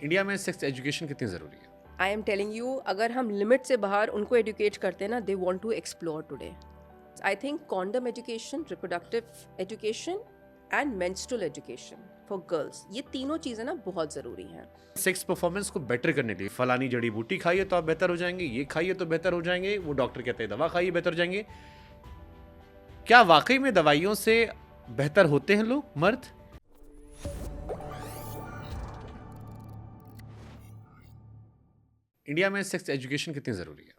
India में sex education कितनी ज़रूरी है? आई एम टेलिंग यू, अगर हम लिमिट से बाहर उनको एडुकेट करते हैं ना, they want to explore today. I think condom education, reproductive education and menstrual education for girls, ये तीनों चीज़ें ना बहुत ज़रूरी हैं. सेक्स परफॉर्मेंस को बेटर करने के लिए फलानी जड़ी बूटी खाइए तो आप बेहतर हो जाएंगे, ये खाइए तो बेहतर हो जाएंगे, वो डॉक्टर कहते हैं दवा खाइए बेहतर हो जाएंगे. क्या वाकई में दवाइयों से बेहतर होते हैं लोग, मर्द? इंडिया में सेक्स एजुकेशन कितनी ज़रूरी है?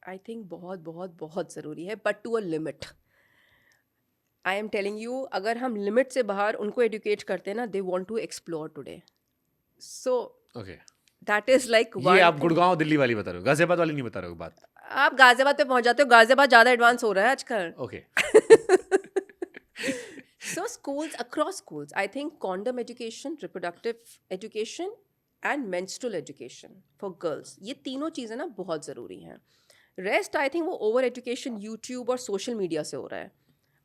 आई थिंक बहुत बहुत बहुत ज़रूरी है, but to a limit. I am telling you, अगर हम लिमिट से बाहर उनको एडुकेट करते हैं ना, they want to explore today. So okay, that is like ये आप गुड़गांव दिल्ली वाली बता रहे हो, गाजियाबाद वाली नहीं बता रहे हो बात. आप गाजियाबाद पे पहुंच जाते हो. गाजियाबाद ज़्यादा एडवांस हो रहा है आजकल. Okay. So schools, across schools, I think condom education, reproductive education and menstrual education for girls, ये तीनों चीज़ें ना बहुत ज़रूरी हैं. रेस्ट आई थिंक वो ओवर एजुकेशन यूट्यूब और सोशल मीडिया से हो रहा है.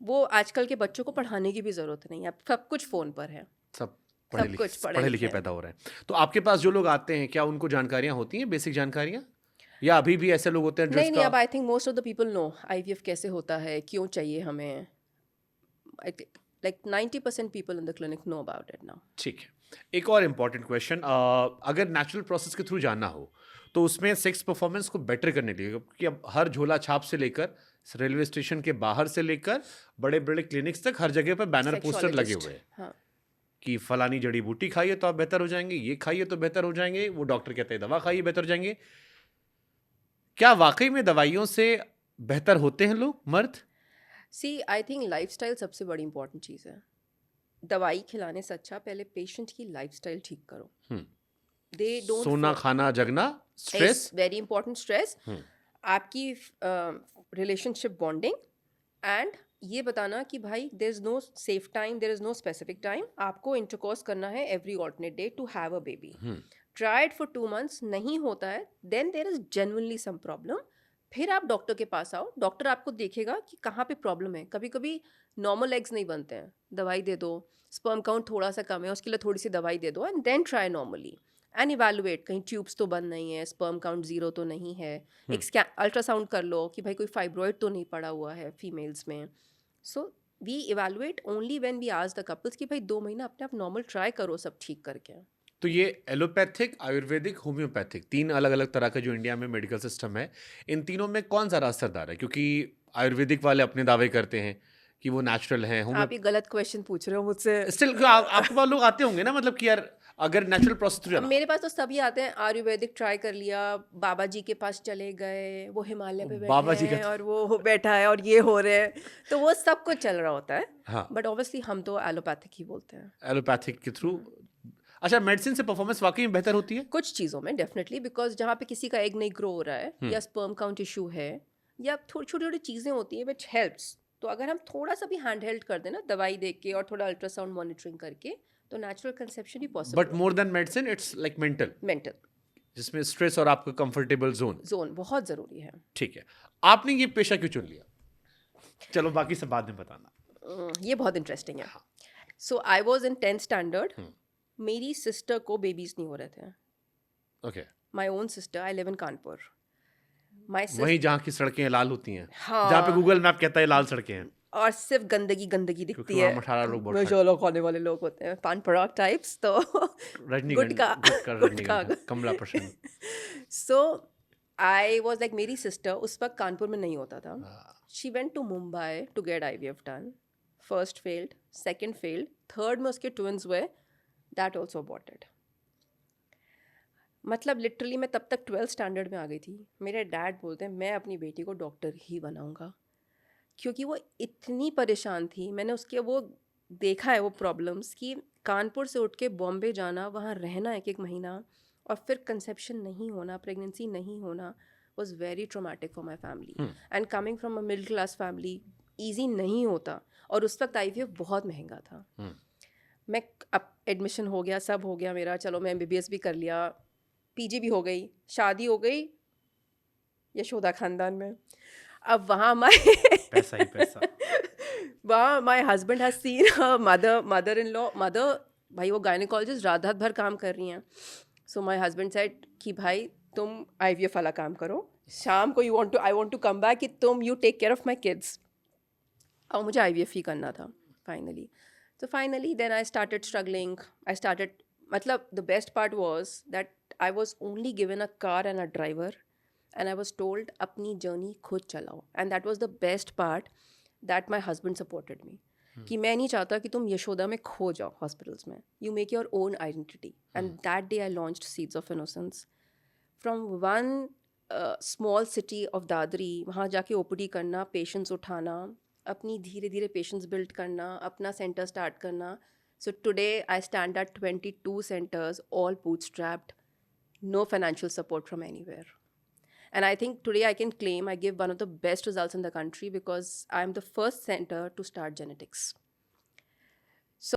वो आजकल के बच्चों को पढ़ाने की भी ज़रूरत नहीं है, सब कुछ फ़ोन पर है. सब कुछ पढ़े लिखे पैदा हो रहे हैं. तो आपके पास जो लोग आते हैं, क्या उनको जानकारियां होती हैं, बेसिक जानकारियां, या अभी भी ऐसे लोग होते हैं नहीं, जिसका अब I think most of the people know IVF कैसे होता है, क्यों चाहिए हमें. Like 90% people in the clinic know about it now. ठीक है. एक और इम्पॉर्टेंट क्वेश्चन, अगर नेचुरल प्रोसेस के थ्रू जानना हो तो उसमें सेक्स परफॉर्मेंस को बेटर करने के लिए, क्योंकि अब हर झोला छाप से लेकर रेलवे स्टेशन के बाहर से लेकर बड़े बड़े क्लिनिक्स तक हर जगह पर बैनर पोस्टर लगे हुए हैं. हाँ. कि फलानी जड़ी बूटी खाइए तो आप बेहतर हो जाएंगे, ये खाइए तो बेहतर हो जाएंगे, वो डॉक्टर कहते हैं दवा खाइए बेहतर हो जाएंगे. क्या वाकई में दवाइयों से बेहतर होते हैं लोग, मर्द? सी आई थिंक लाइफस्टाइल सबसे बड़ी इंपॉर्टेंट चीज़ है. दवाई खिलाने से अच्छा पहले पेशेंट की लाइफस्टाइल ठीक करो. दे डोंट सोना खाना जगना, स्ट्रेस, वेरी इंपॉर्टेंट. स्ट्रेस, आपकी रिलेशनशिप बॉन्डिंग, एंड ये बताना कि भाई there is no safe time, there is no specific time. आपको इंटरकोर्स करना है every alternate day to have a baby. Try it for 2 months, नहीं होता है, then there is genuinely some problem. फिर आप डॉक्टर के पास आओ, डॉक्टर आपको देखेगा कि कहाँ पे प्रॉब्लम है. कभी कभी नॉर्मल एग्स नहीं बनते हैं, दवाई दे दो. स्पर्म काउंट थोड़ा सा कम है, उसके लिए थोड़ी सी दवाई दे दो, and then try normally and evaluate. कहीं ट्यूब्स तो बंद नहीं है, स्पर्म काउंट 0 तो नहीं है. एक अल्ट्रासाउंड कर लो कि भाई कोई फाइब्रॉइड तो नहीं पड़ा हुआ है फीमेल्स में. So we evaluate only when we ask the couples कि भाई 2 महीना अपने आप नॉर्मल ट्राई करो सब ठीक करके. तो ये एलोपैथिक, आयुर्वेदिक, होम्योपैथिक, 3 अलग अलग तरह का जो इंडिया में मेडिकल सिस्टम है, इन तीनों में कौन ज़्यादा असरदार है? क्योंकि आयुर्वेदिक वाले अपने दावे करते हैं कि वो नेचुरल हैं. आप ये गलत क्वेश्चन पूछ रहे हो मुझसे. स्टिल आपके पास लोग आते होंगे ना, मतलब कि यार अगर नेचुरल प्रोसेस थ्रू जाना. मेरे पास तो सभी आते हैं. आयुर्वेदिक ट्राई कर लिया, बाबा जी के पास चले गए, वो हिमालय पे बाबा जी बैठे का हैं और वो बैठा है और ये हो रहे हैं, तो वो सब कुछ चल रहा होता है. हाँ, बट ऑब्वियसली हम तो एलोपैथिक ही बोलते हैं. एलोपैथिक के थ्रू. अच्छा, मेडिसिन से परफॉर्मेंस वाकई में बेहतर होती है? कुछ चीज़ों में डेफिनेटली, बिकॉज जहाँ पे किसी का एग नहीं ग्रो हो रहा है, या स्पर्म काउंट इशू है, या छोटी छोटी छोटी चीज़ें होती हैं विच हेल्प्स. तो अगर हम थोड़ा सा भी हैंड हेल्ड कर दें ना, दवाई दे के और थोड़ा अल्ट्रासाउंड मॉनिटरिंग करके, तो natural conception he possible. But more than medicine it's like mental, जिसमें स्ट्रेस और आपका कंफर्टेबल जोन बहुत ज़रूरी है. ठीक है. आपने ये पेशा क्यों चुन लिया? चलो बाकी सब बाद में बताना. ये बहुत इंटरेस्टिंग है. So I was in 10th standard. मेरी सिस्टर को बेबीज नहीं हो रहे थे. Okay. My own sister, I live in Kanpur. वहीं जहाँ की सड़कें लाल होती हैं, हाँ, जहाँ पे गूगल मैप कहता है लाल सड़कें हैं, और सिर्फ गंदगी दिखती क्योंकि है. वहाँ 18 लोग बहुत जो लोग खाने वाले लोग होते हैं, पान पराग टाइप्स, तो Rajnigandha, Kamla Prasanna. So I was like, मेरी सिस्टर उस वक्त कानपुर में नहीं होता था. She went to Mumbai to get IVF done. First failed, second failed, third में उसके ट्विंस हुए, दैट ऑल्सो अबॉर्टेड. मतलब लिटरली मैं तब तक 12th स्टैंडर्ड में आ गई थी. मेरे डैड बोलते हैं मैं अपनी बेटी को डॉक्टर ही बनाऊंगा, क्योंकि वो इतनी परेशान थी. मैंने उसके वो देखा है वो प्रॉब्लम्स, कि कानपुर से उठ के बॉम्बे जाना, वहाँ रहना 1 महीना, और फिर कंसेप्शन नहीं होना, प्रेगनेंसी नहीं होना, was very traumatic for my family. And coming from a middle class family, easy नहीं होता. और उस वक्त IVF बहुत महंगा था. मैं अब एडमिशन हो गया, सब हो गया मेरा, चलो मैं MBBS भी कर लिया, PG भी हो गई, शादी हो गई यशोदा खानदान में. अब वहाँ पैसा ही पैसा. वहाँ my husband has seen mother in law, भाई वो गायनेकोलॉजिस्ट रात भर काम कर रही हैं. सो माई हस्बैंड सेड कि भाई तुम IVF वाला काम करो, शाम को I want to come back कि तुम you take care of my kids. और मुझे IVF ही करना था फाइनली. तो finally then I started struggling. I started, मतलब the best part was that I was only given a car and a driver and I was told अपनी journey खुद चलाओ. And that was the best part, that my husband supported me. कि मैं नहीं चाहता कि तुम यशोदा में खो जाओ हॉस्पिटल्स में. You make your own identity. And that day I launched seeds of innocence. From one small city of Dadri, वहाँ जाके OPD करना, पेशेंट्स उठाना, अपनी धीरे धीरे पेशेंट्स बिल्ड करना, अपना सेंटर स्टार्ट करना. So today I stand at 22 centers, all bootstrapped, no financial support from anywhere. And I think today I can claim I give one of the best results in the country because I'm the first center to start genetics. So